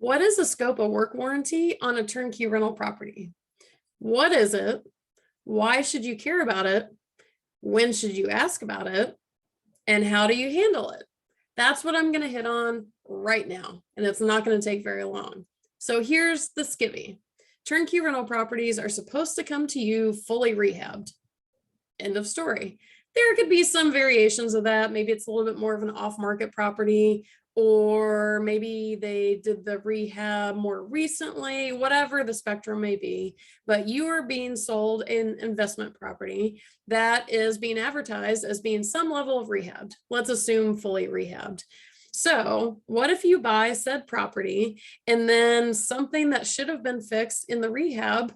What is the scope of work warranty on a turnkey rental property? What is it? Why should you care about it? When should you ask about it? And how do you handle it? That's what I'm going to hit on right now, and it's not going to take very long. So here's the skivvy. Turnkey rental properties are supposed to come to you fully rehabbed. End of story. There could be some variations of that. Maybe it's a little bit more of an off-market property, or maybe they did the rehab more recently, whatever the spectrum may be. But you are being sold an investment property that is being advertised as being some level of rehabbed. Let's assume fully rehabbed. So what if you buy said property and then something that should have been fixed in the rehab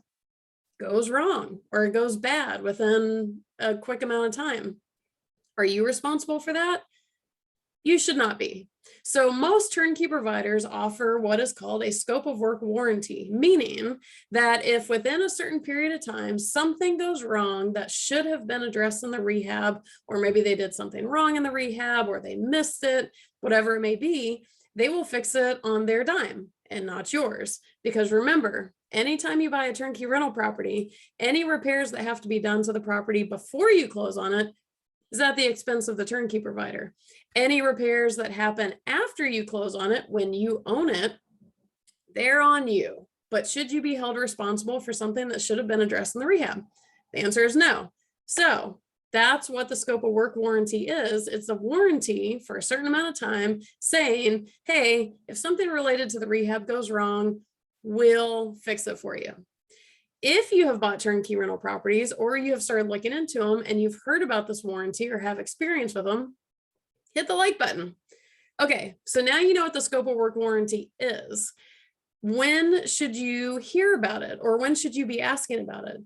goes wrong or it goes bad within a quick amount of time? Are you responsible for that? You should not be. So most turnkey providers offer what is called a scope of work warranty, meaning that if within a certain period of time something goes wrong that should have been addressed in the rehab, or maybe they did something wrong in the rehab or they missed it, whatever it may be, they will fix it on their dime and not yours. Because remember, anytime you buy a turnkey rental property, any repairs that have to be done to the property before you close on it is at the expense of the turnkey provider. Any repairs that happen after you close on it, when you own it, they're on you. But should you be held responsible for something that should have been addressed in the rehab? The answer is no. So that's what the scope of work warranty is. It's a warranty for a certain amount of time saying, hey, if something related to the rehab goes wrong, we'll fix it for you. If you have bought turnkey rental properties or you have started looking into them and you've heard about this warranty or have experience with them, hit the like button. Okay, so now you know what the scope of work warranty is. When should you hear about it, or when should you be asking about it?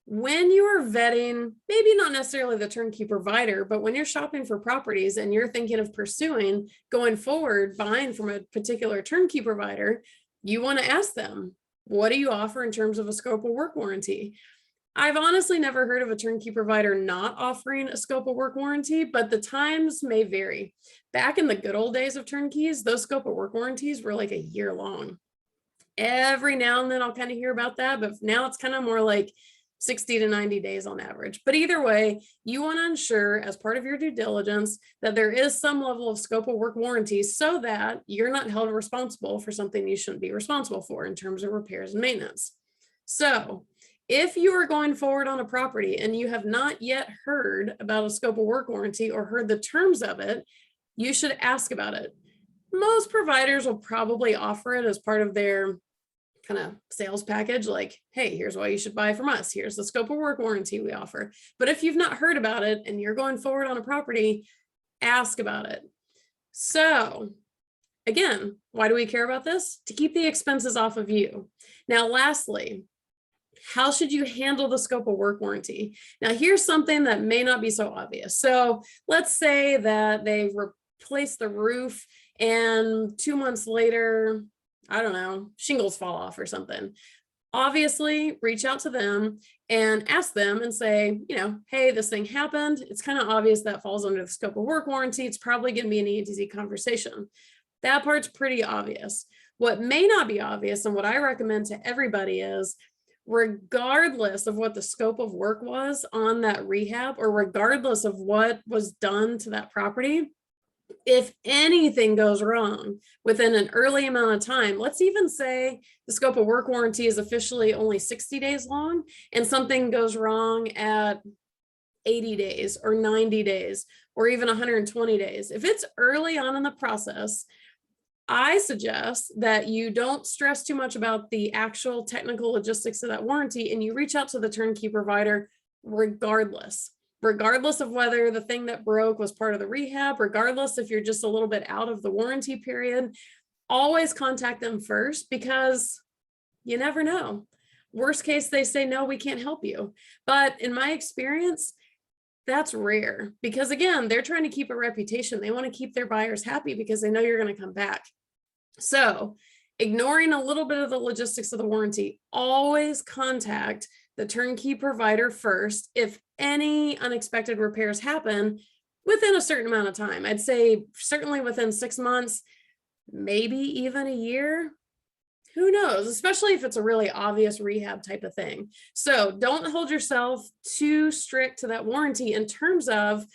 When you are vetting, maybe not necessarily the turnkey provider, but when you're shopping for properties and you're thinking of pursuing going forward, buying from a particular turnkey provider, you want to ask them, what do you offer in terms of a scope of work warranty? I've honestly never heard of a turnkey provider not offering a scope of work warranty, but the times may vary. Back in the good old days of turnkeys, those scope of work warranties were like a year long. Every now and then I'll kind of hear about that, but now it's kind of more like 60 to 90 days on average. But either way, you want to ensure as part of your due diligence that there is some level of scope of work warranty so that you're not held responsible for something you shouldn't be responsible for in terms of repairs and maintenance. So if you are going forward on a property and you have not yet heard about a scope of work warranty or heard the terms of it, you should ask about it. Most providers will probably offer it as part of their kind of sales package, like, hey, here's why you should buy from us. Here's the scope of work warranty we offer. But if you've not heard about it and you're going forward on a property, ask about it. So again, why do we care about this? To keep the expenses off of you. Now, lastly, how should you handle the scope of work warranty? Now, here's something that may not be so obvious. So let's say that they replace the roof and 2 months later, I don't know, shingles fall off or something. Obviously, reach out to them and ask them and say, hey, this thing happened. It's kind of obvious that falls under the scope of work warranty. It's probably going to be an easy conversation. That part's pretty obvious. What may not be obvious, and what I recommend to everybody is, regardless of what the scope of work was on that rehab, or regardless of what was done to that property, if anything goes wrong within an early amount of time, let's even say the scope of work warranty is officially only 60 days long and something goes wrong at 80 days or 90 days or even 120 days. If it's early on in the process, I suggest that you don't stress too much about the actual technical logistics of that warranty and you reach out to the turnkey provider regardless of whether the thing that broke was part of the rehab, regardless if you're just a little bit out of the warranty period. Always contact them first, because you never know. Worst case, they say, no, we can't help you. But in my experience, that's rare, because again, they're trying to keep a reputation. They want to keep their buyers happy because they know you're going to come back. So ignoring a little bit of the logistics of the warranty, always contact the turnkey provider first if any unexpected repairs happen within a certain amount of time. I'd say certainly within 6 months, maybe even a year. Who knows, especially if it's a really obvious rehab type of thing. So don't hold yourself too strict to that warranty in terms of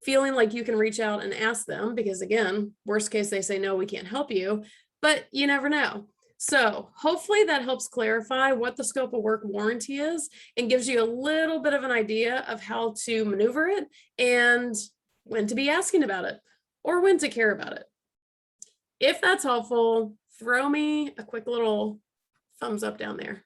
feeling like you can reach out and ask them, because again, worst case, they say, no, we can't help you, but you never know. So hopefully that helps clarify what the scope of work warranty is and gives you a little bit of an idea of how to maneuver it and when to be asking about it or when to care about it. If that's helpful, throw me a quick little thumbs up down there.